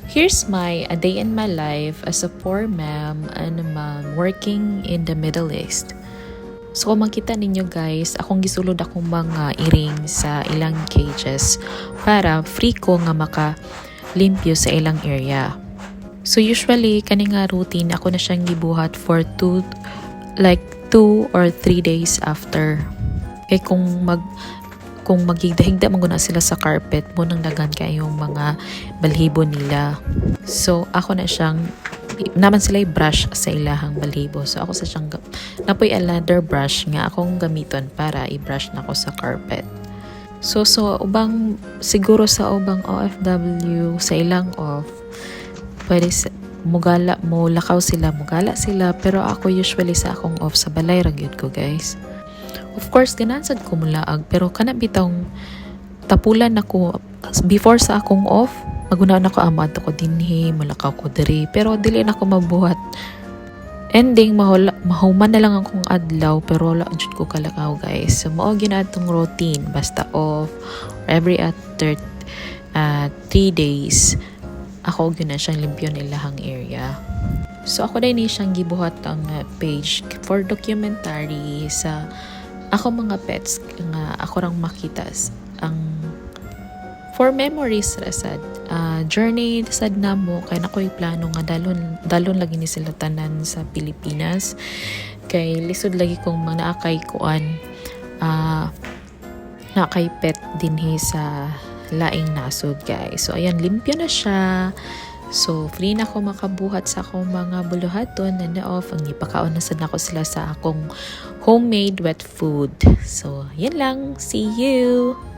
Here's my a day in my life as a poor ma'am and ma'am working in the Middle East. So kung makita ninyo guys, akong gisulod akong mga earring sa ilang cages para free ko nga maka-limpyo sa ilang area. So usually kani nga routine ako na siyang gibuhat for 2 or 3 days after. Kay kung magigdahigda mo na sila sa carpet mo nang dagan kayong mga balhibo nila. So ako na siyang naman sila brush sa ilahang balhibo. So ako sa siyang napoy another brush nga akong gamiton para i-brush na ko sa carpet. So ubang siguro sa ubang OFW sa ilang off pwede lakaw sila, mugala sila, pero ako usually sa akong off sa balay ra gyud ko guys. Of course, ganansad ko mulaag, pero kana bitong tapulan ako before sa akong off, magunaan ako amad ako dinhi, malakaw ko diri, pero dili na ako mabuhat. Ending, mahuman na lang akong adlaw, pero wala jud ko kalakaw guys. So, mao ginatong routine, basta off, every after 3 days, ako gyud na siyang limpyo nilahang area. So, ako din siyang gibuhat ang page for documentary sa ako mga pets nga ako rang makita ang for memories rasad journey sad namo kay nakoy plano nga dalon lagi ni sila tanan sa Pilipinas kay lisod lagi kong mga naakay kuan nakay pet dinhi sa laing nasod guys. So ayan, limpyo na siya. So, free na ako makabuhat sa akong mga buluhaton na na-off. Ang ipakaon na sad nako sila sa akong homemade wet food. So, yan lang. See you!